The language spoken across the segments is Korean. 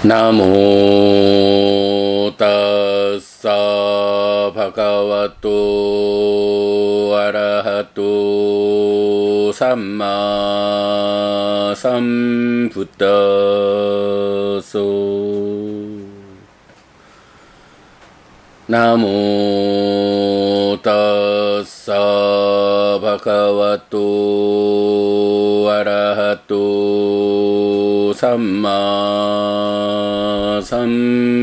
나모 따사 바가와또 아라하또 삼마 삼부따소 나모 따사 바가와또 아라하또 삼마 삼부따소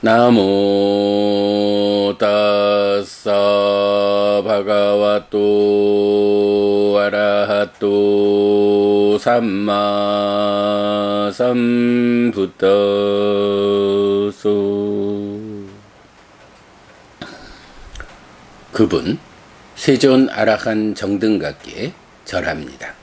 나모 따사 바가와또 아라하또 삼마 삼부따소. 그분 세존 아라한 정등각기에 절합니다.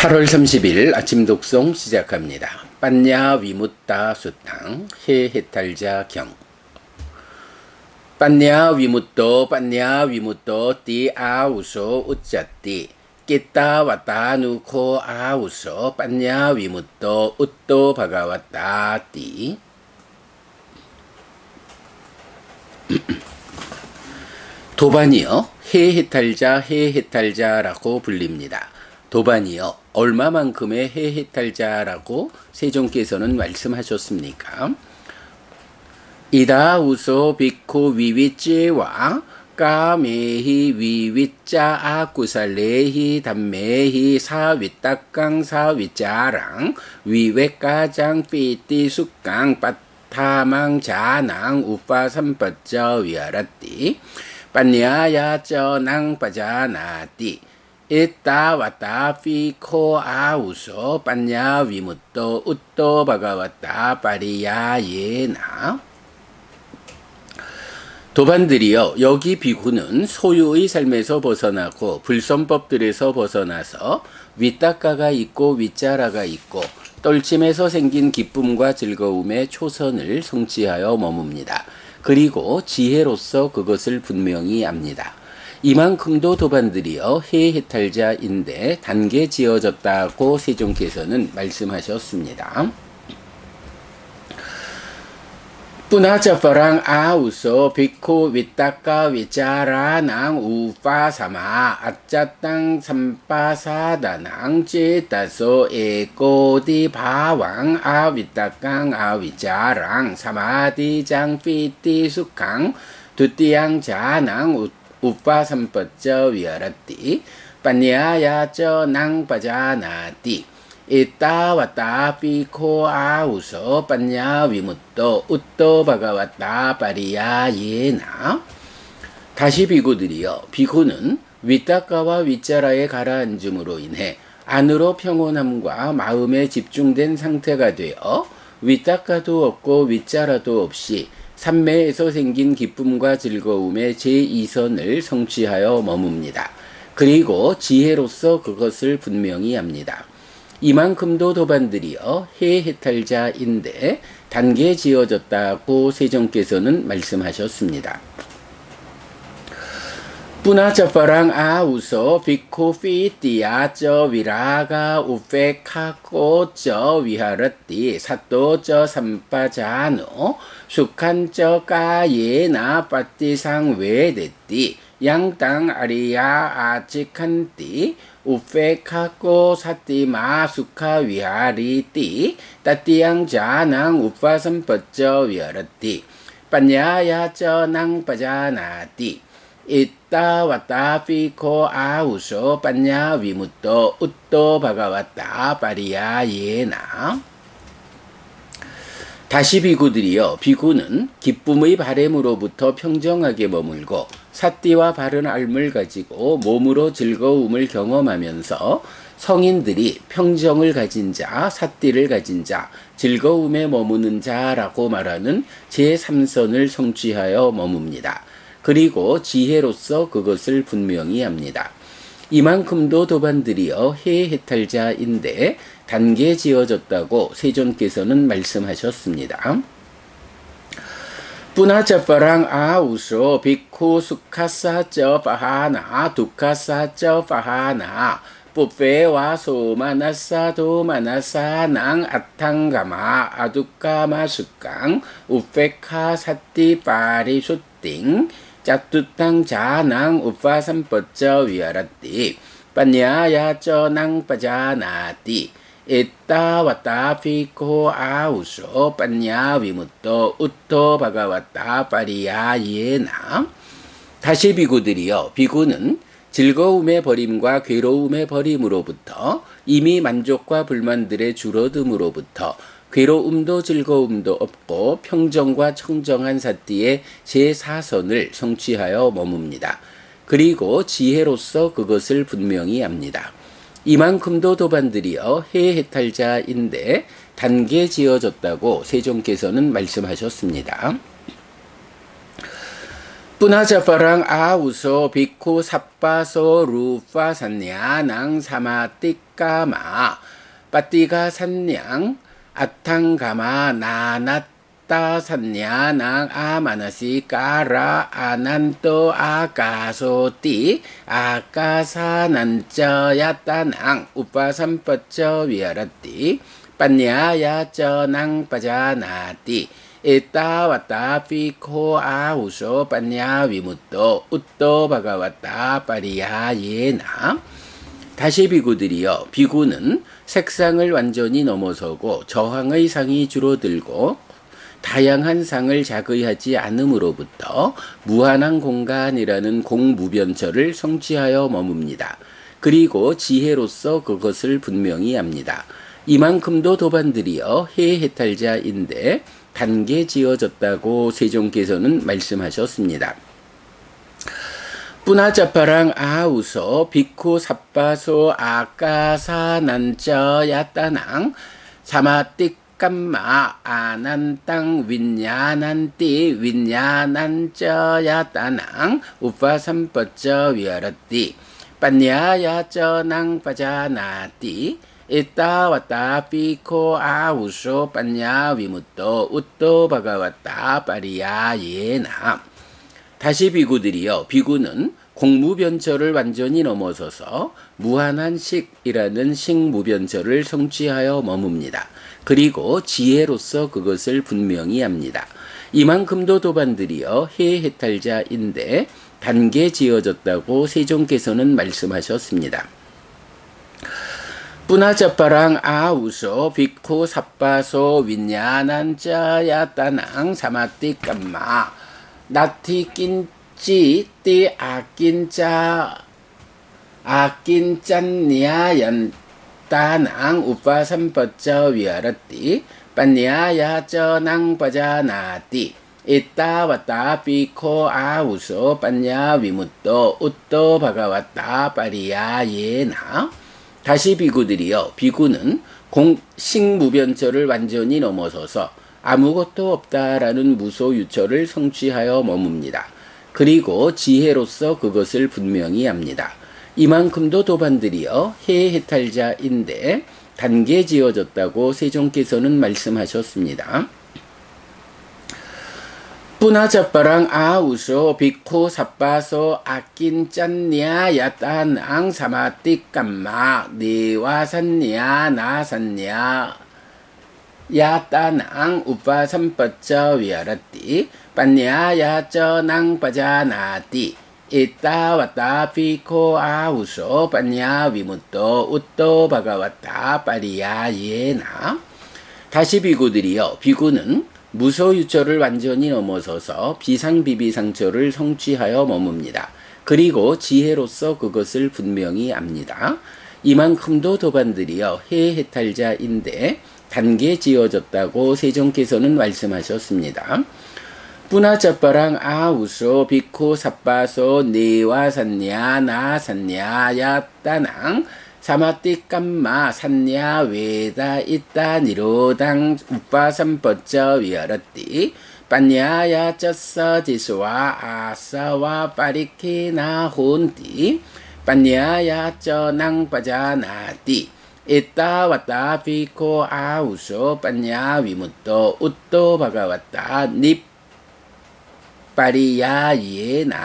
8월 30일 아침 독송 시작합니다. 빤냐 위무따 수탕 해해탈자 경. 빤냐 위무또 띠 아우소 우짜띠 끼따 왔다 누코 아우소 빤냐 위무또 웃도 바가왔다 띠. 도반이여 해해탈자라고 불립니다. 도반이여 얼마만큼의 해해탈자라고 세존께서는 말씀하셨습니까? 이다우소 비쿠 위위찌와 까메히 위위짜 아쿠살레히 담메히 사위따깡 사위짜랑 위웨까장 삐띠 숙강 빠타망 자낭 우파 삼빠쩌 위아라띠 빤냐야쩌 낭빠자나띠 이따 왔다 피코 아우소 빤냐 위무또 웃도 바가왔다 파리야 예나. 도반들이여 여기 비구는 소유의 삶에서 벗어나고 불선법들에서 벗어나서 위따가가 있고 위짜라가 있고 떨침에서 생긴 기쁨과 즐거움의 초선을 성취하여 머뭅니다. 그리고 지혜로서 그것을 분명히 압니다. 이만큼도 도반들이여 해해탈자인데 단계 지어졌다고 세존께서는 말씀하셨습니다. 뿌나자파랑 아우소 비코 위따까 위짜라낭 우파사마 아짜땅 삼파사다낭 제다소 에코디 바왕 아위따깡 아위짜랑 사마디장 피띠 숙강 두띠양 자낭 우파 삼빠쩌 위아라띠 빤냐야쩌 낭빠자나띠 이따 왔다 피코 아우소 빤냐 위무또 웃도 바가왔다 파리야 예나. 다시 비구들이여 비구는 위따가와 위짜라에 가라앉음으로 인해 안으로 평온함과 마음에 집중된 상태가 되어 위따가도 없고 위짜라도 없이 삼매에서 생긴 기쁨과 즐거움의 제2선을 성취하여 머뭅니다. 그리고 지혜로서 그것을 분명히 합니다. 이만큼도 도반들이여 해해탈자인데 단계 지어졌다고 세존께서는 말씀하셨습니다. 뿌나자파랑 아우소 비코 피띠야쩌 위라가 우페카코쩌 위하르띠 사또쩌 삼빠자노 숙한쩌 까예나 빠띠상 외데띠 양땅 아리야 아치칸띠 우페카코 사띠마 수카 위하리띠 따띠양 자낭 우파삼빠쩌 위하르띠 빤냐야쩌 낭빠자나띠 이따 왔다 피코 아우소 빤냐 위무또 웃도 바가왔다 파리야 예나. 다시 비구들이여 비구는 기쁨의 바램으로부터 평정하게 머물고 사띠와 바른 알을 가지고 몸으로 즐거움을 경험하면서 성인들이 평정을 가진 자, 사띠를 가진 자, 즐거움에 머무는 자라고 말하는 제3선을 성취하여 머뭅니다. 그리고 지혜로서 그것을 분명히 합니다. 이만큼도 도반들이여 해해탈자인데 단계 지어졌다고 세존께서는 말씀하셨습니다. Punacaparang auso bhikkhu sukhassa ca pahana dukkhassa ca pahana pupe vaso manassa do manassa nang attangama adukkama sukkang upekha sati parisudding catuttang janang upasampacca viharati panyaya ca nang pajanati Ittavata bhikkhu auso panya vimutto utto bhagavata pariyayena. 다시 비구들이여, 비구는 즐거움의 버림과 괴로움의 버림으로부터 이미 만족과 불만들의 줄어듦으로부터 괴로움도 즐거움도 없고 평정과 청정한 사띠의 제4선을 성취하여 머뭅니다. 그리고 지혜로서 그것을 분명히 합니다. 이만큼도 도반들이여 해해탈자인데 단계 지어졌다고 세종께서는 말씀하셨습니다. 뿌나자파랑 아우소 비쿠 삽바소 루파 산야낭 사마띠까마 빠띠가 산냥 아탕가마 나낫따 산야낭 아마나시 까라 아난또 아가소띠 아가사난쩌야따낭 우파삼빠쩌 위아라띠 빠냐야쩌낭 빠자나띠 Ittavata bhikkhu auso panya vimutto utto bhagavata pariyayena. 다시 비구들이여, 비구는 색상을 완전히 넘어서고 저항의 상이 줄어들고 다양한 상을 자의하지 않음으로부터 무한한 공간이라는 공무변처를 성취하여 머뭅니다. 그리고 지혜로서 그것을 분명히 합니다. 이만큼도 도반들이여 해해탈자인데 단계 지어졌다고 세종께서는 말씀하셨습니다. 뿌나자파랑 아우소 비쿠 삽바소 아까사난쩌 야따낭 사마띠깜마 아난땅 윈야난띠 윈야난쩌 야따낭 우파삼빠쩌 위아라띠 빠냐야쩌낭 빠자나띠 Ittavata bhikkhu auso panya vimutto utto bhagavata pariyayena. 다시 비구들이여, 비구는 공무변처를 완전히 넘어서서 무한한 식이라는 식무변처를 성취하여 머뭅니다. 그리고 지혜로서 그것을 분명히 합니다. 이만큼도 도반들이여 해해탈자인데 단계 지어졌다고 세종께서는 말씀하셨습니다. 뿌나자파랑 아우소 비쿠 삽바소 윈야난짜 야따낭 사마띠깜마 나티낀찌 띠 아낀짜 아낀짠냐얀따낭 우파삼빠쩌 위아라띠 빠냐야쩌낭 빠자나띠 이따와따 비코 아우소 빠냐 위무또 웃또 바가왔다 파리야예나. 다시 비구들이여, 비구는 식무변처를 완전히 넘어서서 아무것도 없다라는 무소유처를 성취하여 머뭅니다. 그리고 지혜로서 그것을 분명히 합니다. 이만큼도 도반들이여 해해탈자인데 단계 지어졌다고 세종께서는 말씀하셨습니다. 뿌나자파랑 아우소 비쿠 삽바소 아낀짠냐 야따낭 사마띠깜마 니와산냐 나산냐 야따낭 우파삼빠쩌 위아라띠 빠냐야쩌낭 빠자나띠 이따와따 비쿠 아우소 빠냐 위무또 웃또 바가왔다 파리야예나. 다시 비구들이여, 비구는 무소유처를 완전히 넘어서서 비상비비상처를 성취하여 머뭅니다. 그리고 지혜로서 그것을 분명히 압니다. 이만큼도 도반들이여 해해탈자인데 단계 지어졌다고 세종께서는 말씀하셨습니다. 뿌나자파랑 아우소 비쿠 삽바소 니와산냐 나산냐 야따낭 사마띠깜마 산냐 외다 있다 니로당 우파삼빠쩌 위아라띠 빠냐야 쩌서 지수와 아사와 파리키나 혼띠 빠냐야 쩌낭 빠자나띠 이따와따 비코 아우소 빠냐 위무또 웃또 바가왔다 닙 파리야예나띠.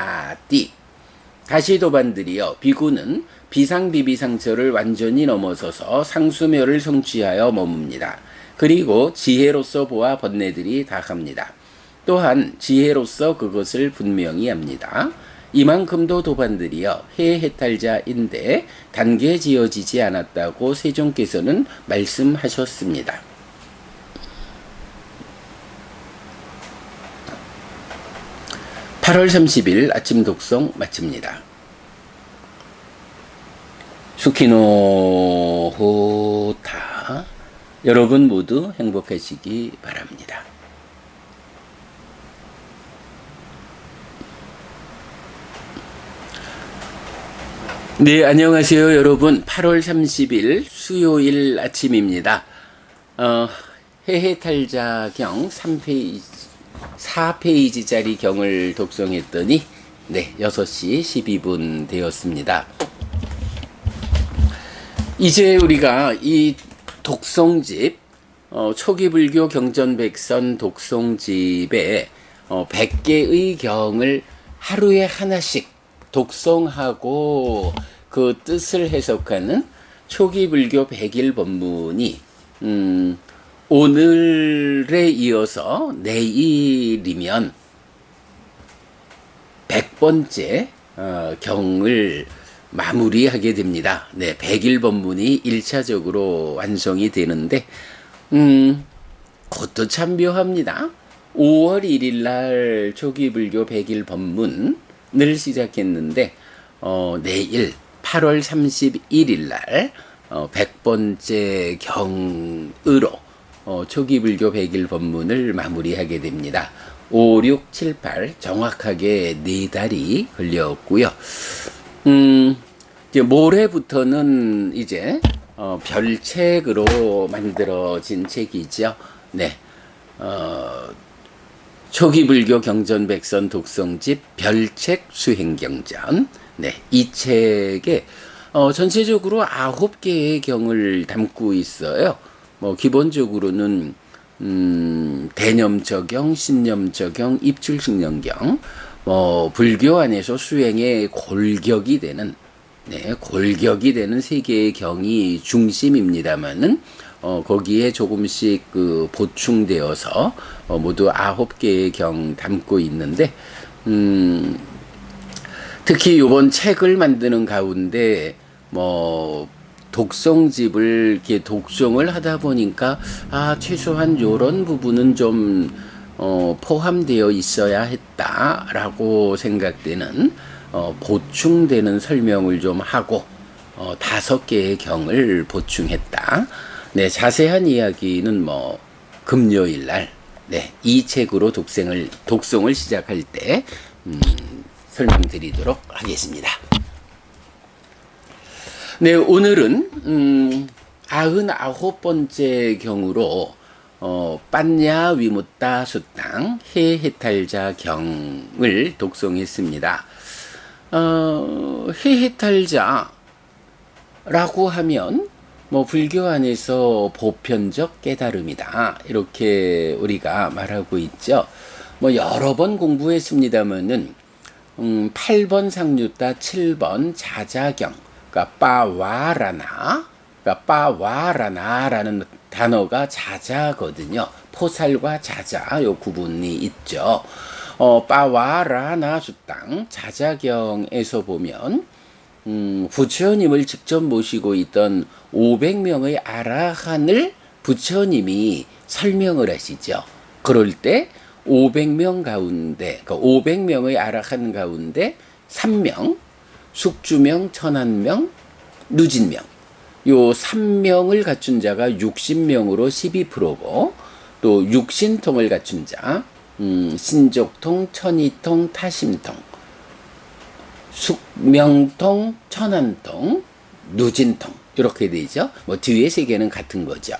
다시 도반들이여, 비구는 비상비비상처를 완전히 넘어서서 상수묘를 성취하여 머뭅니다. 그리고 지혜로서 보아 번뇌들이 다합니다. 또한 지혜로서 그것을 분명히 합니다. 이만큼도 도반들이여 해해탈자인데 단계 지어지지 않았다고 세종께서는 말씀하셨습니다. 8월 30일 아침 독송 마칩니다. 수키노 호타. 여러분 모두 행복하시기 바랍니다. 네, 안녕하세요 여러분. 8월 30일 수요일 아침입니다. 해해탈자경 4페이지짜리 경을 독송했더니 6시 12분 되었습니다. 이제 우리가 이 독송집, 초기불교 경전백선 독송집에 100개의 경을 하루에 하나씩 독송하고 그 뜻을 해석하는 초기불교 100일 법문이 오늘에 이어서 내일이면 100번째 경을 마무리하게 됩니다. 100일 법문이 1차적으로 완성이 되는데 그것도 참 묘합니다. 5월 1일 날 초기불교 100일 법문을 시작했는데 내일 8월 31일 날 100번째 경으로 초기불교 100일 법문을 마무리하게 됩니다. 5, 6, 7, 8 정확하게 4달이 걸렸고요. 이제 모레부터는 이제 별책으로 만들어진 책이죠. 초기불교 경전백선 독송집 별책 수행경전. 이 책에 전체적으로 9개의 경을 담고 있어요. 기본적으로는 대념저경, 신념저경, 입출식념경, 불교 안에서 수행의 골격이 되는 3개의 경이 중심입니다만은 거기에 조금씩 보충되어서 모두 9개의 경 담고 있는데 특히 이번 책을 만드는 가운데 독송집을 이렇게 독송을 하다 보니까 최소한 요런 부분은 좀 포함되어 있어야 했다라고 생각되는 보충되는 설명을 좀 하고 5개의 경을 보충했다. 자세한 이야기는 금요일 날 이 책으로 독송을 시작할 때 설명드리도록 하겠습니다. 오늘은 99번째 경으로 빤야 위무따 수땅 해해탈자 경을 독송했습니다. 해해탈자라고 하면 불교 안에서 보편적 깨달음이다 이렇게 우리가 말하고 있죠. 여러 번 공부했습니다만은 8번 상류따 7번 자자경, 그러니까 빠와라나라는 단어가 자자거든요. 포살과 자자 요 구분이 있죠. 빠와라나 수땅 자자경에서 보면 부처님을 직접 모시고 있던 500명의 아라한을 부처님이 설명을 하시죠. 그럴 때 500명 가운데, 그러니까 500명의 아라한 가운데 3명, 숙주명, 천한명, 누진명, 요 3명을 갖춘 자가 60명으로 12%고 또 육신통을 갖춘 자, 신족통, 천이통, 타심통, 숙명통, 천한통, 누진통 이렇게 되죠. 뒤에 3개는 같은 거죠.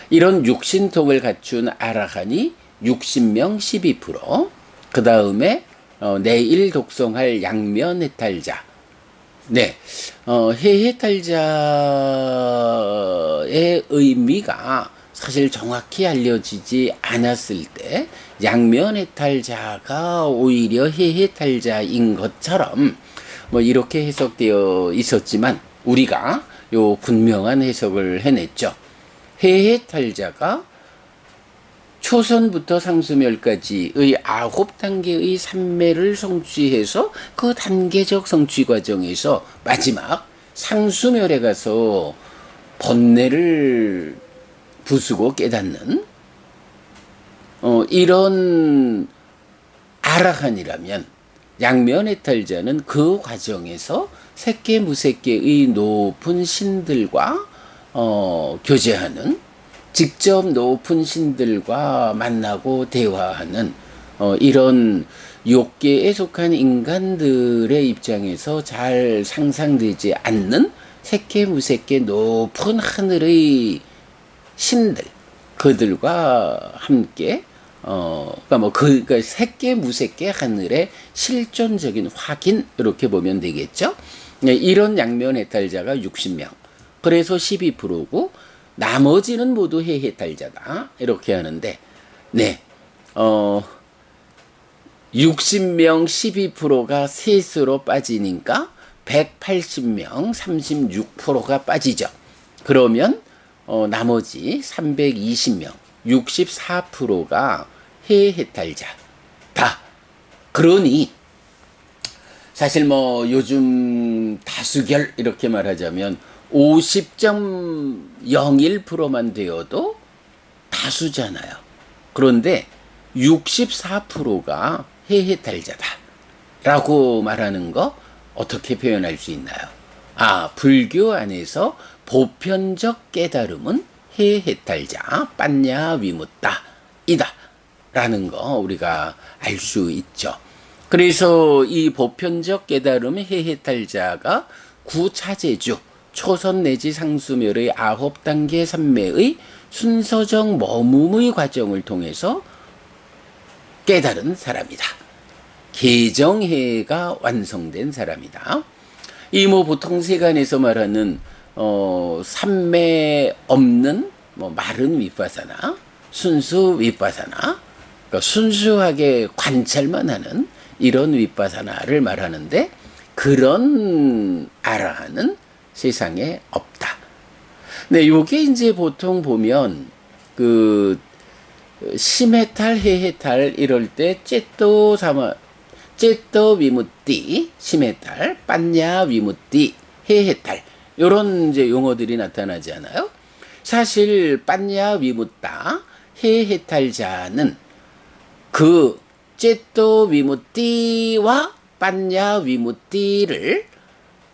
이런 육신통을 갖춘 아라한이 60명 12%. 그 다음에 내일 독송할 양면해탈자. 해해탈자의 의미가 사실 정확히 알려지지 않았을 때 양면해탈자가 오히려 해해탈자인 것처럼 뭐 이렇게 해석되어 있었지만 우리가 요 분명한 해석을 해냈죠. 해해탈자가 초선부터 상수멸까지의 9단계의 삼매를 성취해서 그 단계적 성취 과정에서 마지막 상수멸에 가서 번뇌를 부수고 깨닫는 이런 아라한이라면 양면해탈자는 그 과정에서 색계 무색계의 높은 신들과 교제하는, 직접 높은 신들과 만나고 대화하는 이런 욕계에 속한 인간들의 입장에서 잘 상상되지 않는 색계 무색계 높은 하늘의 신들, 그들과 함께 그러니까 색계 무색계 하늘의 실존적인 확인, 이렇게 보면 되겠죠. 네, 이런 양면해탈자가 60명. 그래서 12%고 나머지는 모두 해해탈자다, 이렇게 하는데, 네, 60명 12%가 셋으로 빠지니까 180명 36%가 빠지죠. 그러면 나머지 320명 64%가 해해탈자다. 그러니 사실 뭐 요즘 다수결 이렇게 말하자면 50.01%만 되어도 다수잖아요. 그런데 64%가 해해탈자다 라고 말하는 거 어떻게 표현할 수 있나요? 불교 안에서 보편적 깨달음은 해해탈자 빠냐 위무따 이다 라는 거 우리가 알 수 있죠. 그래서 이 보편적 깨달음 해해탈자가 구차제주 초선 내지 상수멸의 9단계 삼매의 순서적 머뭄의 과정을 통해서 깨달은 사람이다. 개정해가 완성된 사람이다. 이 뭐 보통 세간에서 말하는 삼매 없는 마른 위파사나 순수 위파사나, 그러니까 순수하게 관찰만 하는 이런 위파사나를 말하는데, 그런 아라한은 세상에 없다. 네, 요게 이제 보통 보면 그 심해탈, 해해탈 이럴 때 째또 위무띠, 심해탈, 빠냐 위무띠, 해해탈 요런 이제 용어들이 나타나지 않아요? 사실 빠냐 위무따, 해해탈자는 그 째또 위무띠와 빠냐 위무띠를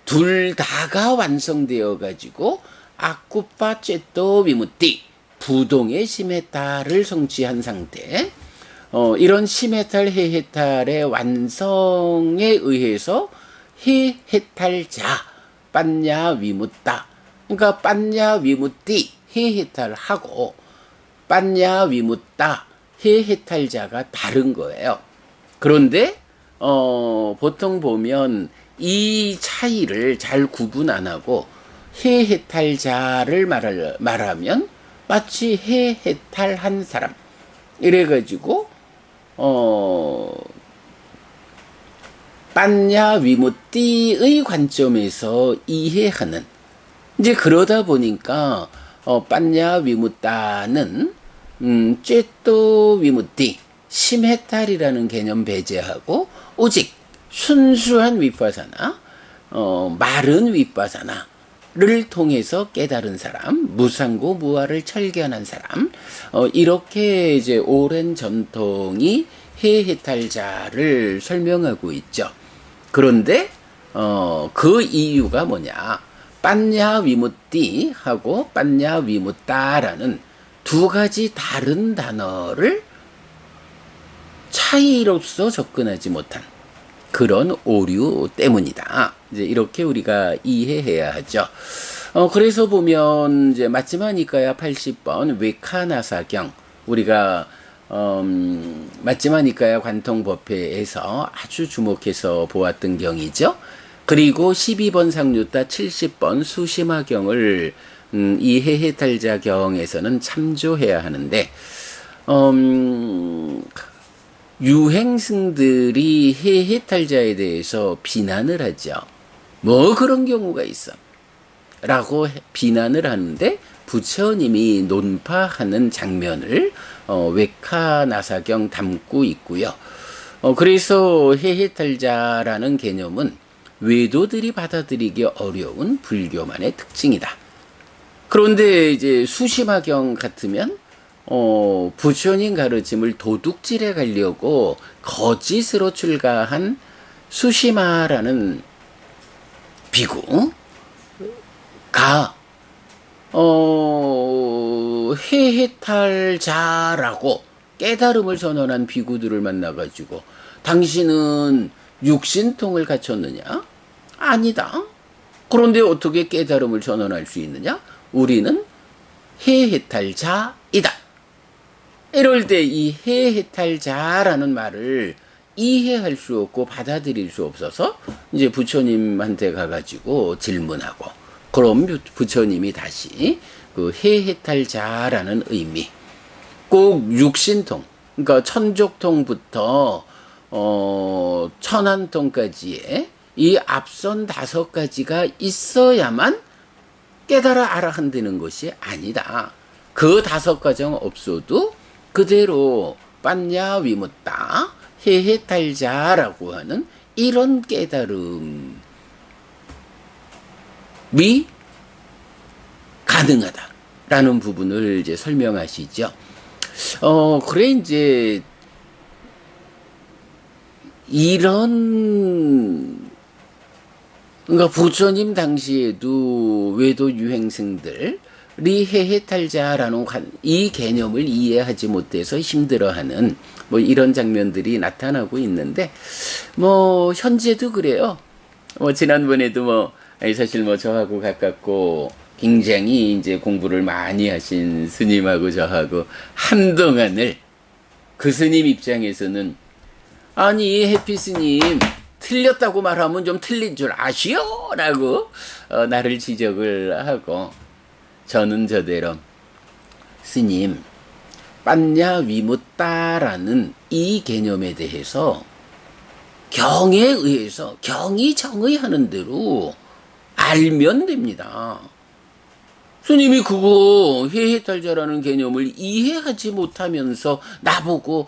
둘 다가 완성되어 가지고 아쿠파 째또 위무띠, 부동의 심해탈을 성취한 상태, 이런 심해탈, 해해탈의 완성에 의해서 해해탈자, 빠냐 위무따, 그러니까 빠냐 위무띠, 해해탈하고 빠냐 위무따, 해해탈자가 다른 거예요. 그런데 보통 보면 이 차이를 잘 구분 안 하고 해해탈자를 말하면 마치 해해탈한 사람 이래가지고 빠냐 위무띠의 관점에서 이해하는, 이제 그러다 보니까 빠냐 위무따는 째또 위무띠, 심해탈이라는 개념 배제하고 오직 순수한 위파사나 마른 위파사나를 통해서 깨달은 사람, 무상고 무아를 철견한 사람, 이렇게 이제 오랜 전통이 해해탈자를 설명하고 있죠. 그런데 그 이유가 뭐냐? 빠냐 위무띠하고 빠냐 위무따라는 두 가지 다른 단어를 차이로서 접근하지 못한 그런 오류 때문이다. 이제 이렇게 우리가 이해해야 하죠. 그래서 보면 이제 마찌마니까야 80번 외카나사경, 우리가 마찌마니까야 관통법회에서 아주 주목해서 보았던 경이죠. 그리고 12번 상류따 70번 수심화경을 이 해해탈자경에서는 참조해야 하는데, 유행승들이 해해탈자에 대해서 비난을 하죠. 뭐 그런 경우가 있어 라고 비난을 하는데, 부처님이 논파하는 장면을 외카나사경 담고 있고요. 그래서 해해탈자라는 개념은 외도들이 받아들이기 어려운 불교만의 특징이다. 그런데 이제 수심화경 같으면 부처님 가르침을 도둑질해 가려고 거짓으로 출가한 수심화라는 비구가 해해탈자라고 깨달음을 선언한 비구들을 만나가지고 당신은 육신통을 갖췄느냐? 아니다. 그런데 어떻게 깨달음을 선언할 수 있느냐? 우리는 해해탈자이다. 이럴 때 이 해해탈자라는 말을 이해할 수 없고 받아들일 수 없어서 이제 부처님한테 가가지고 질문하고, 그럼 부처님이 다시 그 해해탈자라는 의미, 꼭 육신통, 그러니까 천족통부터 천안통까지의 이 앞선 5가지가 있어야만 깨달아 알아한다는 것이 아니다. 그 5가정 없어도 그대로 빠냐 위무따 해해탈자라고 하는 이런 깨달음이 가능하다라는 부분을 이제 설명하시죠. 그래 이제 이런, 그러니까 부처님 당시에도 외도 유행승들이 해해탈자라는 이 개념을 이해하지 못해서 힘들어하는 뭐 이런 장면들이 나타나고 있는데, 뭐 현재도 그래요. 뭐 지난번에도 뭐 사실 뭐 저하고 가깝고 굉장히 이제 공부를 많이 하신 스님하고 저하고 한동안을 그 스님 입장에서는, 아니 해피 스님 틀렸다고 말하면 좀 틀린 줄 아시오? 라고 나를 지적을 하고, 저는 저대로 스님 빠냐 위무따라는 이 개념에 대해서 경에 의해서 경이 정의하는 대로 알면 됩니다. 스님이 그거 해해탈자라는 개념을 이해하지 못하면서 나보고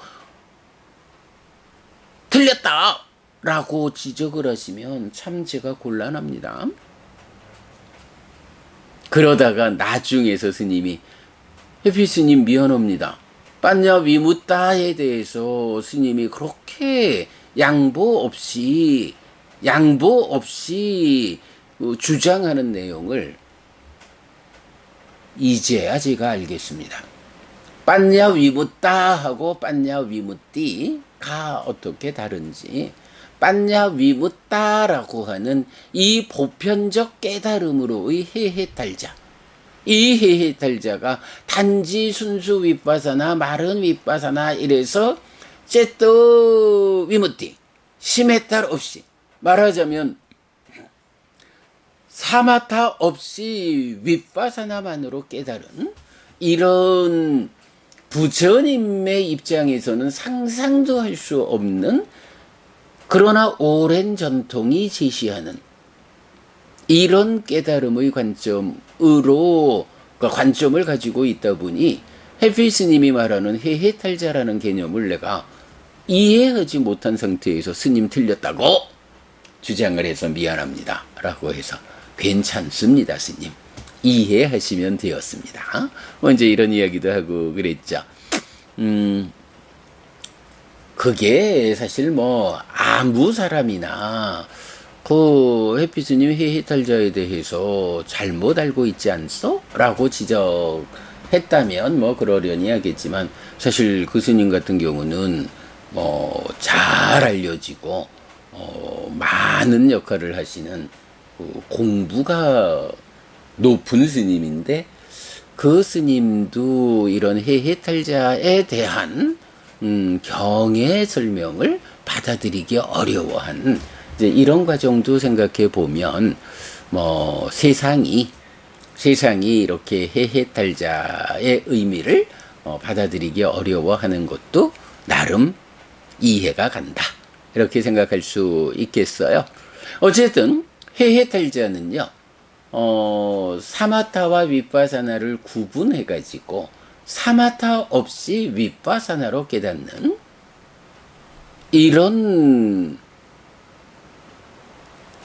틀렸다 라고 지적을 하시면 참 제가 곤란합니다. 그러다가 나중에서 스님이, 해피 스님 미안합니다. 빠냐 위무따에 대해서 스님이 그렇게 양보 없이 주장하는 내용을 이제야 제가 알겠습니다. 빠냐 위무따하고 빠냐 위무띠가 어떻게 다른지, 빠냐 위무따라고 하는 이 보편적 깨달음으로의 해해탈자, 이 해해탈자가 단지 순수 윗바사나 마른 윗바사나 이래서 째또 위무띠 심에 딸 없이, 말하자면 사마타 없이 윗바사나만으로 깨달은 이런 부처님의 입장에서는 상상도 할 수 없는, 그러나 오랜 전통이 제시하는 이런 깨달음의 관점으로, 관점을 가지고 있다 보니 해피 스님이 말하는 해해탈자라는 개념을 내가 이해하지 못한 상태에서 스님 틀렸다고 주장을 해서 미안합니다 라고 해서, 괜찮습니다 스님, 이해하시면 되었습니다. 먼저 이런 이야기도 하고 그랬죠. 그게 사실 뭐 아무 사람이나 그 해피 스님 해해탈자에 대해서 잘못 알고 있지 않소? 라고 지적했다면 뭐 그러려니 하겠지만, 사실 그 스님 같은 경우는 뭐 잘 알려지고 많은 역할을 하시는 공부가 높은 스님인데, 그 스님도 이런 해해탈자에 대한 경의 설명을 받아들이기 어려워한 이제 이런 과정도 생각해 보면, 뭐 세상이 세상이 이렇게 해해탈자의 의미를 받아들이기 어려워하는 것도 나름 이해가 간다. 이렇게 생각할 수 있겠어요. 어쨌든 해해탈자는요. 사마타와 윗바사나를 구분해 가지고 사마타 없이 윗바사나로 깨닫는 이런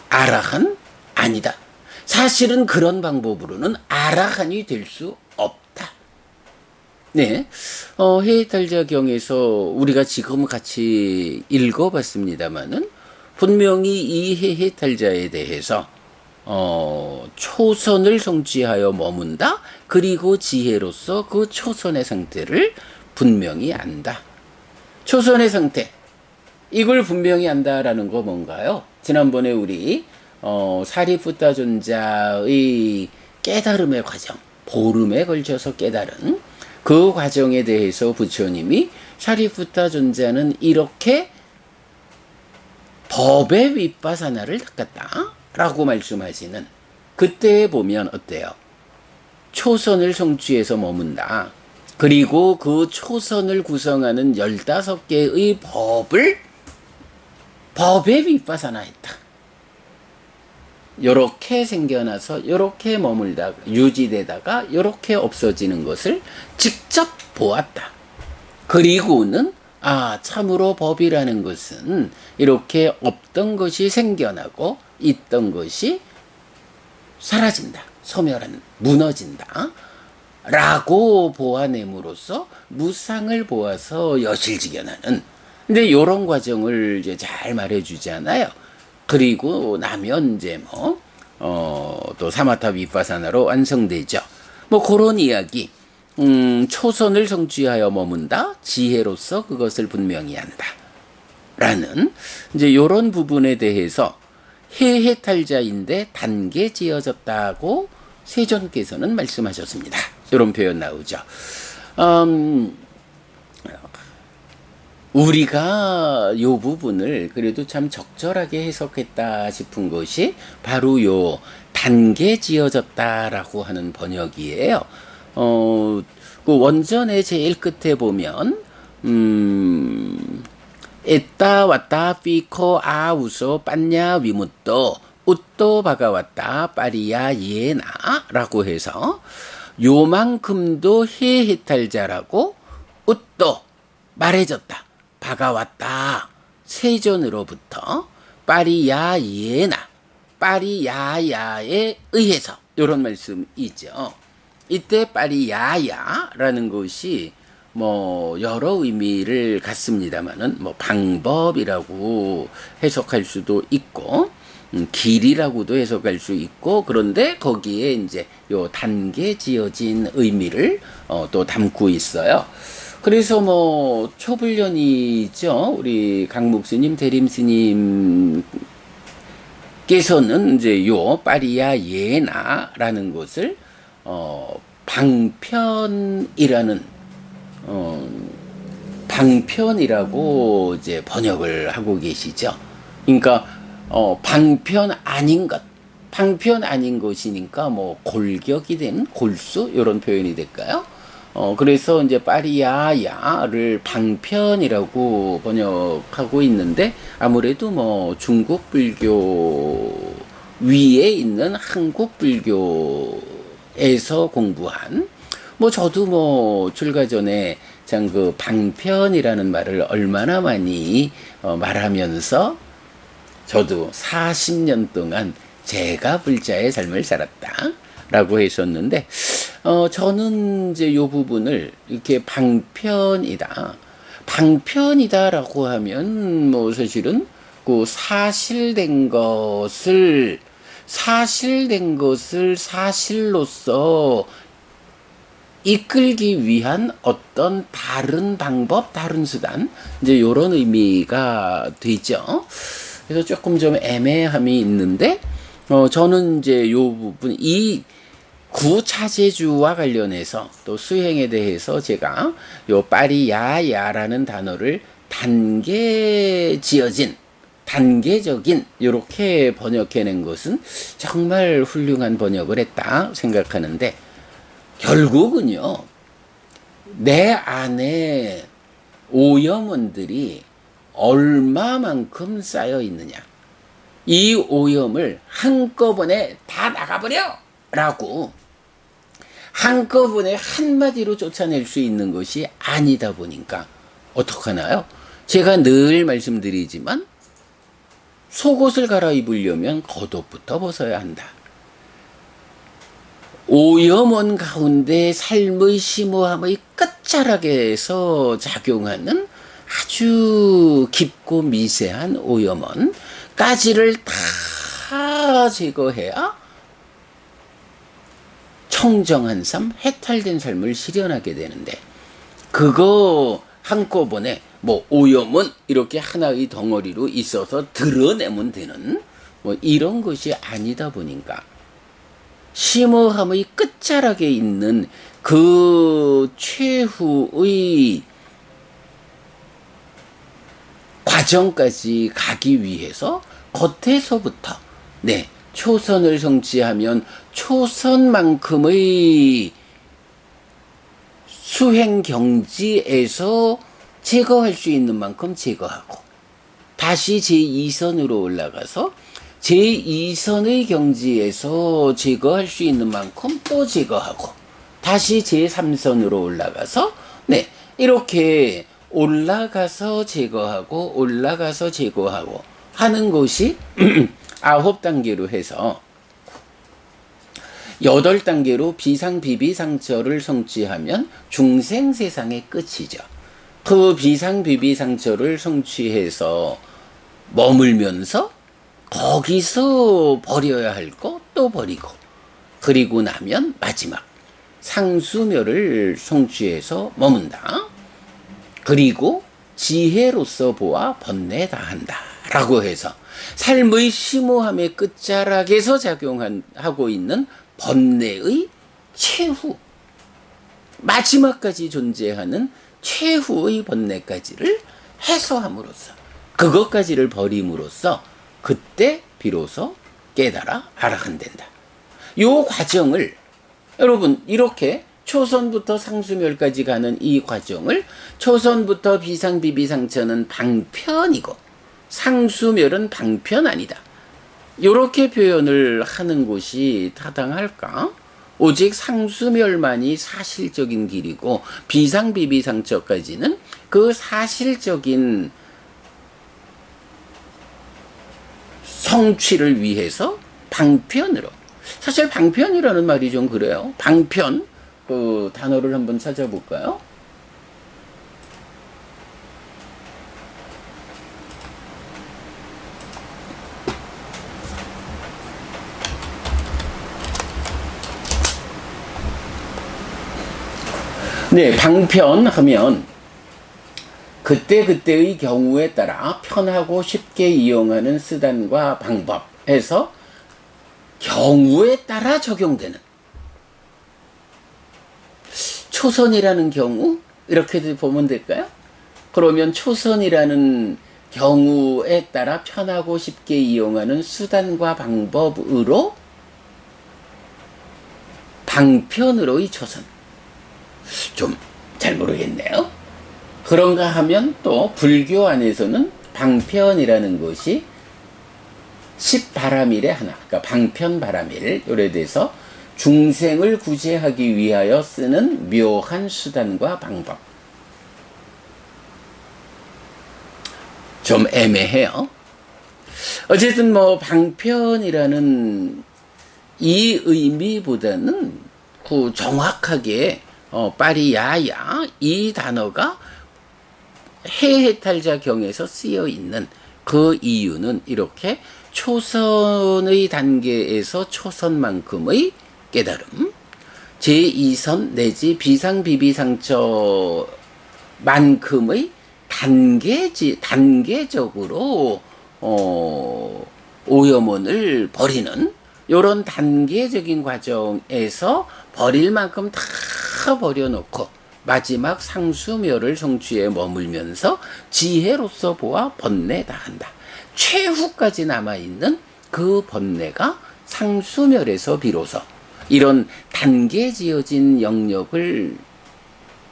아라한 아니다. 사실은 그런 방법으로는 아라한이 될 수 없다. 네, 해해탈자경에서 우리가 지금 같이 읽어봤습니다마는 분명히 이 해해탈자에 대해서 초선을 성취하여 머문다. 그리고 지혜로서 그 초선의 상태를 분명히 안다. 초선의 상태. 이걸 분명히 안다라는 거 뭔가요? 지난번에 우리 사리푸타 존자의 깨달음의 과정, 보름에 걸쳐서 깨달은 그 과정에 대해서 부처님이 사리푸타 존자는 이렇게 법의 윗바사나를 닦았다 라고 말씀하시는 그때에 보면 어때요? 초선을 성취해서 머문다. 그리고 그 초선을 구성하는 15개의 법의 윗바사나 했다. 요렇게 생겨나서 요렇게 머물다가 유지되다가 요렇게 없어지는 것을 직접 보았다. 그리고는 참으로 법이라는 것은 이렇게 없던 것이 생겨나고 있던 것이 사라진다. 소멸한, 무너진다. 라고 보아냄으로써 무상을 보아서 여실직연하는. 근데 요런 과정을 이제 잘 말해주잖아요. 그리고 나면 이제 또 사마타 윗바사나로 완성되죠. 그런 이야기. 초선을 성취하여 머문다. 지혜로서 그것을 분명히 한다. 라는 이제 요런 부분에 대해서 해해탈자인데 단계 지어졌다고 세존께서는 말씀하셨습니다. 이런 표현 나오죠. 우리가 요 부분을 그래도 참 적절하게 해석했다 싶은 것이 바로 요 단계 지어졌다라고 하는 번역이에요. 그 원전의 제일 끝에 보면 에따 왔다 피코 아우소 빤냐 위무또 웃도 바가왔다 빠리야 예나 라고 해서 요만큼도 해해탈자라고 웃도 말해졌다. 바가왔다. 세존으로부터 빠리야 예나 빠리야야에 의해서 이런 말씀이죠. 이때 빠리야야라는 것이 여러 의미를 갖습니다만은 방법이라고 해석할 수도 있고 길이라고도 해석할 수 있고 그런데 거기에 이제 요 단계 지어진 의미를 또 담고 있어요. 그래서 초불련이죠. 우리 강목스님, 대림스님께서는 이제 요 빠리야 예나라는 것을 방편이라는 방편이라고 이제 번역을 하고 계시죠. 그러니까 방편 아닌 것, 방편 아닌 것이니까 골격이 된 골수 이런 표현이 될까요? 그래서 이제 빠리야야를 방편이라고 번역하고 있는데 아무래도 중국 불교 위에 있는 한국 불교에서 공부한 저도 출가 전에 참 그 방편이라는 말을 얼마나 많이 말하면서 저도 40년 동안 제가 불자의 삶을 살았다 라고 했었는데 저는 이제 요 부분을 이렇게 방편이다라고 하면 사실은 그 사실된 것을 사실로서 이끌기 위한 어떤 다른 방법, 다른 수단, 이제 요런 의미가 되죠. 그래서 조금 좀 애매함이 있는데, 저는 이제 요 부분, 이 구차제주와 관련해서 또 수행에 대해서 제가 요 빠리야야라는 단어를 단계 지어진 단계적인 이렇게 번역해낸 것은 정말 훌륭한 번역을 했다 생각하는데, 결국은요 내 안에 오염원들이 얼마만큼 쌓여 있느냐, 이 오염을 한꺼번에 다 나가버려 라고 한꺼번에 한마디로 쫓아낼 수 있는 것이 아니다 보니까 어떡하나요? 제가 늘 말씀드리지만 속옷을 갈아입으려면 겉옷부터 벗어야 한다. 오염원 가운데 삶의 심오함의 끝자락에서 작용하는 아주 깊고 미세한 오염원까지를 다 제거해야 청정한 삶, 해탈된 삶을 실현하게 되는데, 그거 한꺼번에 뭐 오염은 이렇게 하나의 덩어리로 있어서 드러내면 되는 뭐 이런 것이 아니다 보니까 심오함의 끝자락에 있는 그 최후의 과정까지 가기 위해서 겉에서부터 초선을 성취하면 초선만큼의 수행 경지에서 제거할 수 있는 만큼 제거하고, 다시 제2선으로 올라가서 제2선의 경지에서 제거할 수 있는 만큼 또 제거하고, 다시 제3선으로 올라가서 이렇게 올라가서 제거하고 올라가서 제거하고 하는 것이 9단계로 해서 8단계로 비상비비상처를 성취하면 중생세상의 끝이죠. 그 비상비비상처를 성취해서 머물면서 거기서 버려야 할 거 또 버리고, 그리고 나면 마지막 상수멸을 성취해서 머문다. 그리고 지혜로서 보아 번뇌 다한다 라고 해서 삶의 심오함의 끝자락에서 작용하고 있는 번뇌의 최후, 마지막까지 존재하는 최후의 번뇌까지를 해소함으로써, 그것까지를 버림으로써 그때 비로소 깨달아 알아간댄다. 요 과정을 여러분 이렇게 초선부터 상수멸까지 가는 이 과정을, 초선부터 비상비비상처는 방편이고 상수멸은 방편 아니다, 이렇게 표현을 하는 것이 타당할까? 오직 상수멸만이 사실적인 길이고 비상비비상처까지는 그 사실적인 성취를 위해서 방편으로, 사실 방편이라는 말이 좀 그래요. 방편 그 단어를 한번 찾아볼까요? 방편하면 그때그때의 경우에 따라 편하고 쉽게 이용하는 수단과 방법에서 경우에 따라 적용되는, 초선이라는 경우 이렇게 보면 될까요? 그러면 초선이라는 경우에 따라 편하고 쉽게 이용하는 수단과 방법으로 방편으로의 초선, 좀 잘 모르겠네요. 그런가 하면 또 불교 안에서는 방편이라는 것이 10바라밀의 하나, 그러니까 방편바라밀, 요래 돼서 중생을 구제하기 위하여 쓰는 묘한 수단과 방법. 좀 애매해요. 어쨌든 뭐 방편이라는 이 의미보다는 그 정확하게 빠리야야 이 단어가 해해탈자 경에서 쓰여 있는 그 이유는 이렇게 초선의 단계에서 초선만큼의 깨달음, 제2선 내지 비상비비상처만큼의 단계적으로 오염원을 버리는 이런 단계적인 과정에서 버릴 만큼 다 버려놓고 마지막 상수멸을 성취에 머물면서 지혜로서 보아 번뇌 다한다. 최후까지 남아있는 그 번뇌가 상수멸에서 비로소 이런 단계 지어진 영역을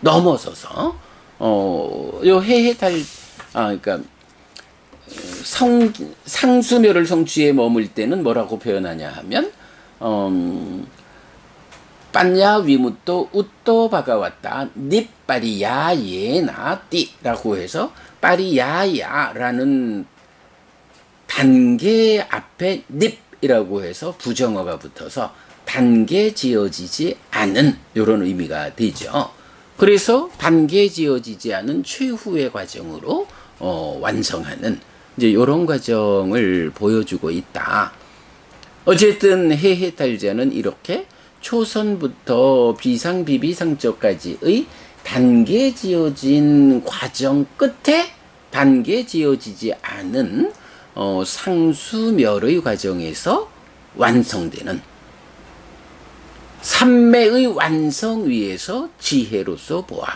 넘어서서 요 해해탈 그러니까 상수멸을 성취에 머물 때는 뭐라고 표현하냐 하면 빤야 위무또 웃도 바가왔다 닙빠리야 예나 띠라고 해서 빠리야야라는 단계 앞에 닙이라고 해서 부정어가 붙어서 단계 지어지지 않은 이런 의미가 되죠. 그래서 단계 지어지지 않은 최후의 과정으로 완성하는 이제 이런 과정을 보여주고 있다. 어쨌든 해해탈자는 이렇게 초선부터 비상비비상적까지의 단계 지어진 과정 끝에 단계 지어지지 않은 상수멸의 과정에서 완성되는 삼매의 완성 위에서 지혜로서 보아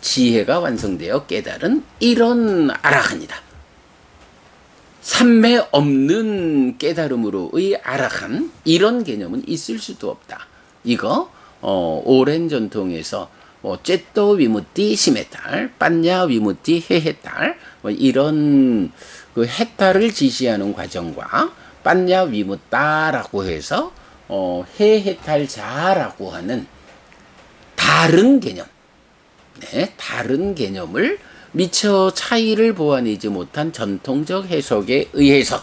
지혜가 완성되어 깨달은 이런 아라한이다. 삼매 없는 깨달음으로의 아라한 이런 개념은 있을 수도 없다. 이거 오랜 전통에서 쨉또 위무띠 심해탈, 빤야 위무띠 해해탈 이런 그 해탈을 지시하는 과정과 빤야 위무따라고 해서 해해탈자라고 하는 다른 개념, 다른 개념을 미처 차이를 보아내지 못한 전통적 해석에 의해서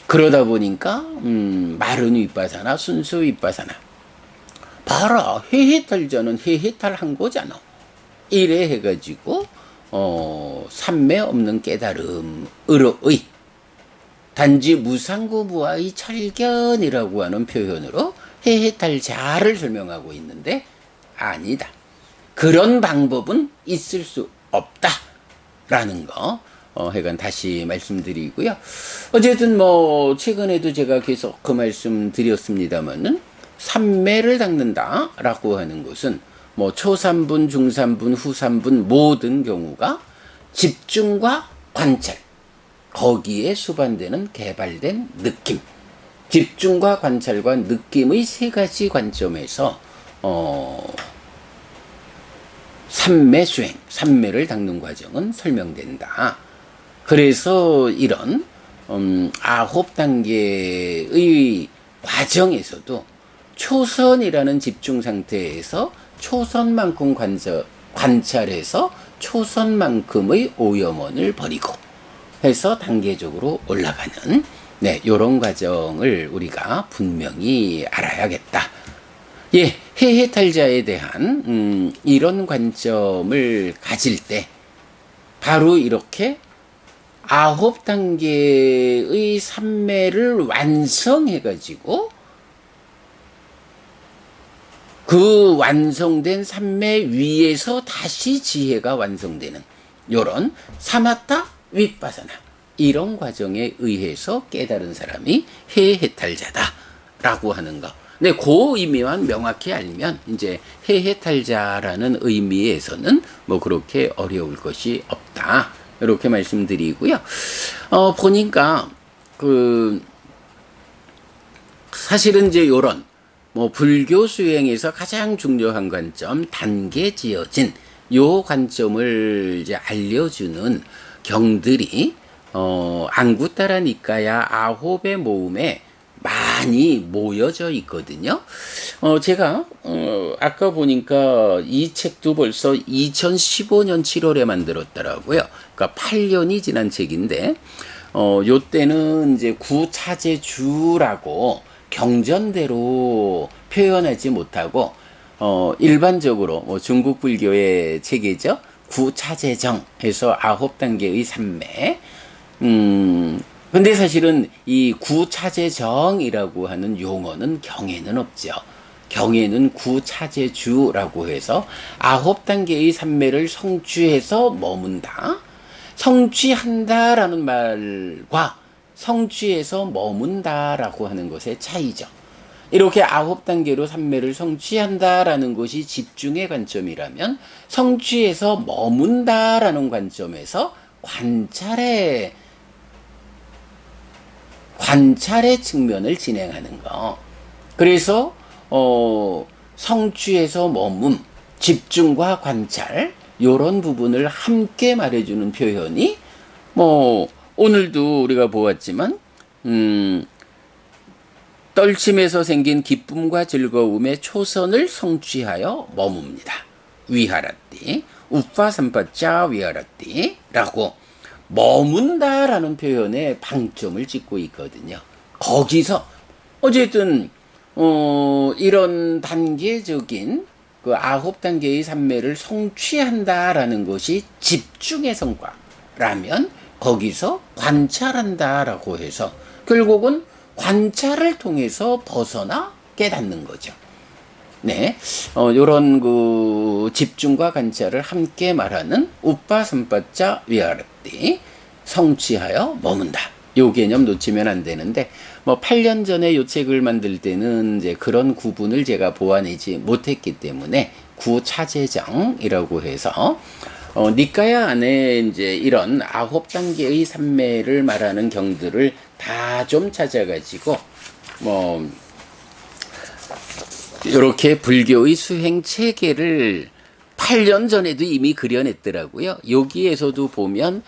그러다 보니까 마른 윗바사나 순수 윗바사나 봐라 해해탈자는 해해탈한 거잖아 이래 해가지고 삼매 없는 깨달음으로의 단지 무상고무와의 철견이라고 하는 표현으로 해해탈자를 설명하고 있는데 아니다. 그런 방법은 있을 수 없다라는 거 하여간 다시 말씀드리고요. 어쨌든 최근에도 제가 계속 그 말씀 드렸습니다만은 삼매를 닦는다라고 하는 것은 초삼분, 중삼분, 후삼분 모든 경우가 집중과 관찰 거기에 수반되는 개발된 느낌 집중과 관찰과 느낌의 세 가지 관점에서 삼매 수행, 삼매를 닦는 과정은 설명된다. 그래서 이런 9단계의 과정에서도 초선이라는 집중 상태에서 초선만큼 관찰해서 초선만큼의 오염원을 버리고 해서 단계적으로 올라가는 이런 과정을 우리가 분명히 알아야겠다. 해해탈자에 대한 이런 관점을 가질 때 바로 이렇게 9단계의 삼매를 완성해가지고 그 완성된 삼매 위에서 다시 지혜가 완성되는 요런 사마타 윗바사나 이런 과정에 의해서 깨달은 사람이 해해탈자다라고 하는 거. 네, 그 의미만 명확히 알면 이제 해해탈자라는 의미에서는 그렇게 어려울 것이 없다. 이렇게 말씀드리고요. 보니까 사실은 이제 요런 불교 수행에서 가장 중요한 관점 단계 지어진 요 관점을 이제 알려주는 경들이 앙구따라 니까야 아홉의 모음에 많이 모여져 있거든요. 제가 아까 보니까 이 책도 벌써 2015년 7월에 만들었더라고요. 그러니까 8년이 지난 책인데 요 때는 이제 구차제주라고 경전대로 표현하지 못하고 일반적으로 중국 불교의 체계죠. 구차제정 해서 9단계의 삼매. 근데 사실은 이 구차제정이라고 하는 용어는 경에는 없죠. 경에는 구차제주라고 해서 9단계의 삼매를 성취해서 머문다. 성취한다라는 말과 성취해서 머문다라고 하는 것의 차이죠. 이렇게 9단계로 삼매를 성취한다라는 것이 집중의 관점이라면 성취해서 머문다라는 관점에서 관찰의 측면을 진행하는 거. 그래서 성취에서 머문, 집중과 관찰 요런 부분을 함께 말해주는 표현이 뭐 오늘도 우리가 보았지만 떨침에서 생긴 기쁨과 즐거움의 초선을 성취하여 머뭅니다. 위하라띠, 우파삼파짜 위하라띠라고 머문다라는 표현에 방점을 찍고 있거든요. 거기서 어쨌든 이런 단계적인 그 9단계의 산매를 성취한다라는 것이 집중의 성과라면 거기서 관찰한다라고 해서 결국은 관찰을 통해서 벗어나 깨닫는 거죠. 네, 요런 그 집중과 관찰을 함께 말하는 우빠삼빠짜 위아래띠 성취하여 머문다. 요 개념 놓치면 안 되는데, 뭐 8년 전에 요 책을 만들 때는 이제 그런 구분을 제가 보완하지 못했기 때문에 구차재정이라고 해서 니까야 안에 이제 이런 9단계의 산매를 말하는 경들을 다 좀 찾아가지고 뭐 이렇게 불교의 수행 체계를 8년 전에도 이미 그려냈더라고요. 여기에서도 보면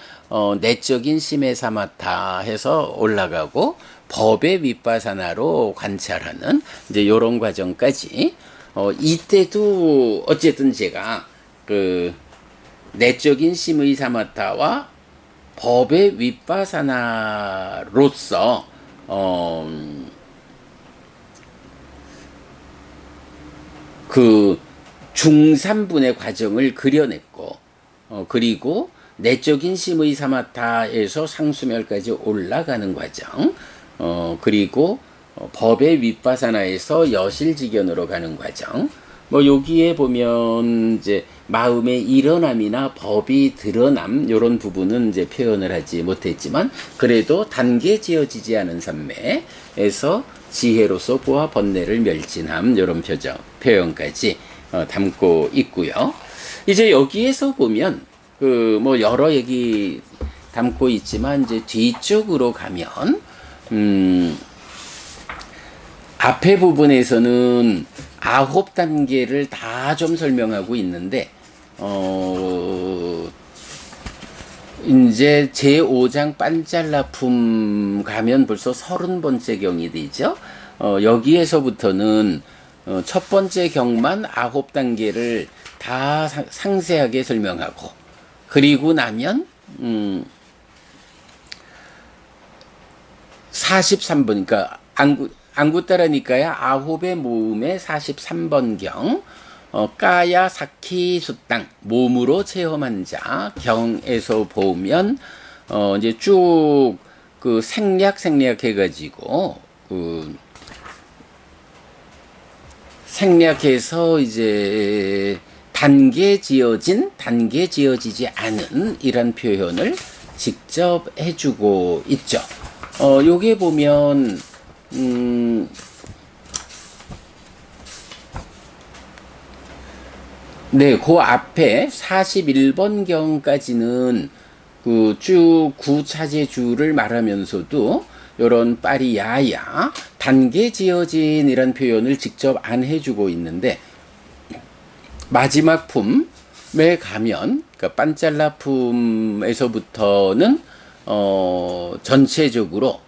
내적인 심해 사마타 해서 올라가고 법의 윗바사나로 관찰하는 이제 이런 과정까지 이때도 어쨌든 제가 그 내적인 심의 사마타와 법의 윗바사나로서 그 중산분의 과정을 그려냈고 그리고 내적인 심의 사마타에서 상수멸까지 올라가는 과정 그리고 법의 윗바사나에서 여실직연으로 가는 과정 뭐 여기에 보면 이제 마음의 일어남이나 법이 드러남 요런 부분은 이제 표현을 하지 못했지만 그래도 단계 지어지지 않은 산매에서 지혜로서 보아 번뇌를 멸진함 요런 표현까지 담고 있고요. 이제 여기에서 보면 그 뭐 여러 얘기 담고 있지만 이제 뒤쪽으로 가면 앞에 부분에서는 9단계를 다 좀 설명하고 있는데 이제 제5장 빤잘라품 가면 벌써 30번째 경이 되죠. 여기에서부터는 첫 번째 경만 9단계를 다 상세하게 설명하고 그리고 나면 43번 그러니까 안구따라니까야 아홉의 모음의 43번경 까야 사키 수땅 몸으로 체험한 자 경에서 보면 이제 쭉 그 생략 해가지고 그 생략해서 이제 단계 지어지지 않은 이란 표현을 직접 해주고 있죠. 요게 보면 네, 그 앞에 41번 경까지는 그 쭉 구차제주를 말하면서도 요런 빠리야야 단계 지어진이란 표현을 직접 안 해주고 있는데 마지막 품에 가면 그러니까 빤짤라 품에서부터는 전체적으로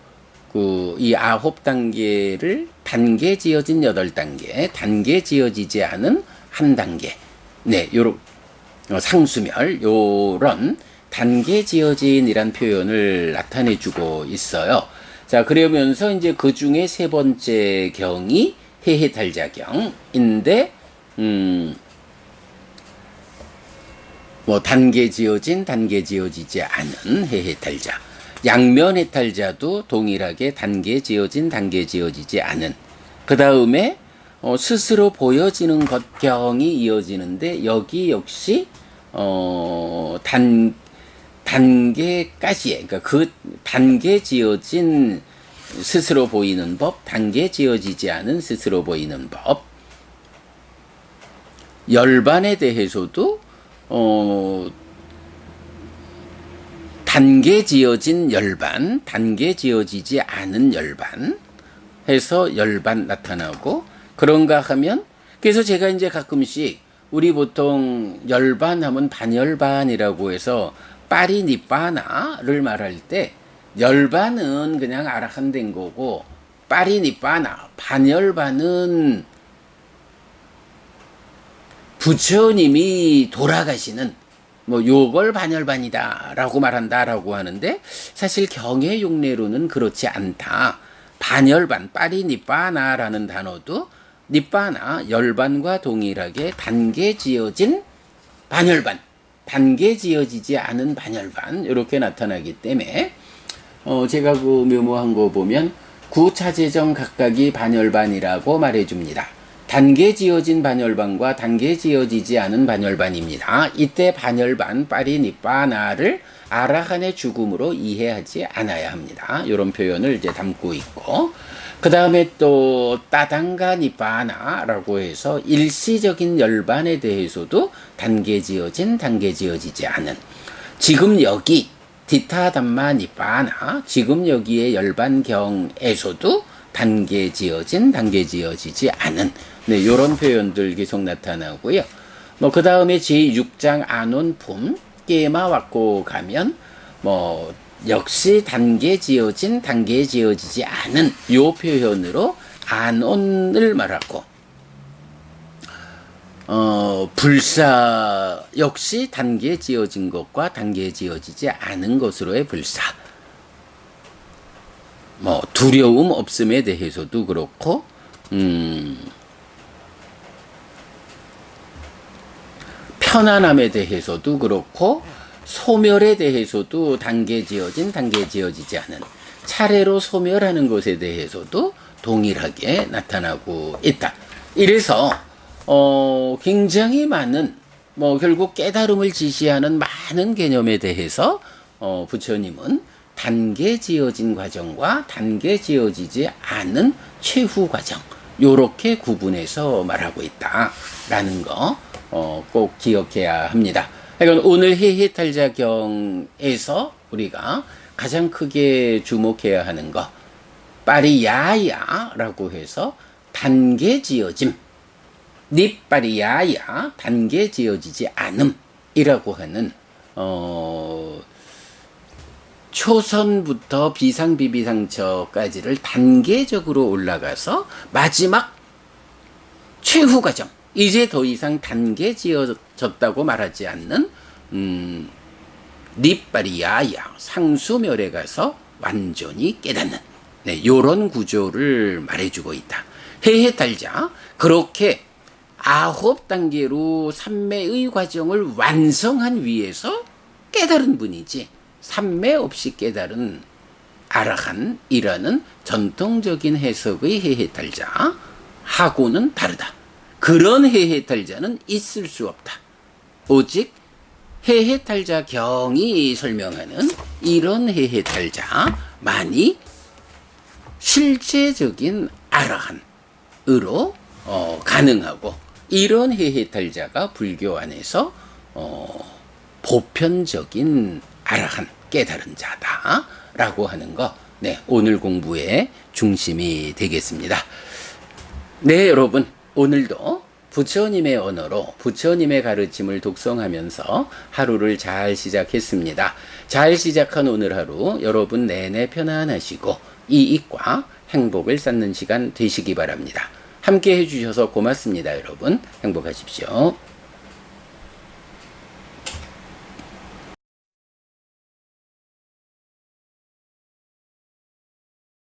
그 이 9단계를 단계 지어진 8단계, 단계 지어지지 않은 1단계. 네, 요런 상수멸 요런 단계 지어진이란 표현을 나타내 주고 있어요. 자, 그러면서 이제 그 중에 세 번째 경이 해해탈자경인데 뭐 단계 지어지지 않은 해해탈자. 양면 해탈자도 동일하게 단계 지어지지 않은. 그 다음에 스스로 보여지는 것경이 이어지는데 여기 역시 단계까지의 그러니까 그 단계 지어진 스스로 보이는 법, 단계 지어지지 않은 스스로 보이는 법. 열반에 대해서도 단계 지어진 열반, 단계 지어지지 않은 열반 해서 열반 나타나고, 그런가 하면, 그래서 제가 이제 가끔씩 우리 보통 열반 하면 반열반이라고 해서 파리 니빠나를 말할 때 열반은 그냥 아라칸된 거고 파리 니빠나 반열반은 부처님이 돌아가시는 뭐 요걸 반열반이다라고 말한다라고 하는데, 사실 경의 용례로는 그렇지 않다. 반열반 파리 니빠나라는 단어도 니빠나 열반과 동일하게 단계 지어진 반열반, 단계 지어지지 않은 반열반 이렇게 나타나기 때문에 제가 그 묘모한 거 보면 구차제정 각각이 반열반이라고 말해줍니다. 단계 지어진 반열반과 단계 지어지지 않은 반열반입니다. 이때 반열반 파리 니빠나를 아라한의 죽음으로 이해하지 않아야 합니다. 이런 표현을 이제 담고 있고, 그 다음에 또 따당가 니빠나라고 해서 일시적인 열반에 대해서도 단계 지어진, 단계 지어지지 않은, 지금 여기 디타담마 니빠나, 지금 여기의 열반경에서도 단계 지어진, 단계 지어지지 않은, 네, 요런 표현들 계속 나타나고요. 뭐 그 다음에 제6장 안온품 깨마 왔고 가면 뭐 역시 단계 지어진, 단계 지어지지 않은 요 표현으로 안온을 말하고, 불사 역시 단계 지어진 것과 단계 지어지지 않은 것으로의 불사. 뭐 두려움 없음에 대해서도 그렇고, 편안함에 대해서도 그렇고, 소멸에 대해서도 단계 지어진, 단계 지어지지 않은, 차례로 소멸하는 것에 대해서도 동일하게 나타나고 있다. 이래서 굉장히 많은, 뭐 결국 깨달음을 지시하는 많은 개념에 대해서 부처님은 단계 지어진 과정과 단계 지어지지 않은 최후 과정, 요렇게 구분해서 말하고 있다라는 거 꼭 기억해야 합니다. 그러니까 오늘 해해탈자경에서 우리가 가장 크게 주목해야 하는 거, 파리야야라고 해서 단계 지어짐, 닛파리야야 단계 지어지지 않음이라고 하는 초선부터 비상비비상처까지를 단계적으로 올라가서 마지막 최후 과정, 이제 더 이상 단계 지어졌다고 말하지 않는 닛바리야야 상수멸에 가서 완전히 깨닫는, 네, 요런 구조를 말해주고 있다. 해해탈자, 그렇게 9단계로 삼매의 과정을 완성한 위에서 깨달은 분이지, 삼매 없이 깨달은 아라한이라는 전통적인 해석의 해해탈자 하고는 다르다. 그런 해해탈자는 있을 수 없다. 오직 해해탈자 경이 설명하는 이런 해해탈자만이 실제적인 아라한으로 가능하고, 이런 해해탈자가 불교 안에서 보편적인 아라한 깨달은 자다라고 하는 거, 네, 오늘 공부의 중심이 되겠습니다. 네, 여러분, 오늘도 부처님의 언어로 부처님의 가르침을 독송하면서 하루를 잘 시작했습니다. 잘 시작한 오늘 하루 여러분 내내 편안하시고 이익과 행복을 쌓는 시간 되시기 바랍니다. 함께 해주셔서 고맙습니다. 여러분 행복하십시오.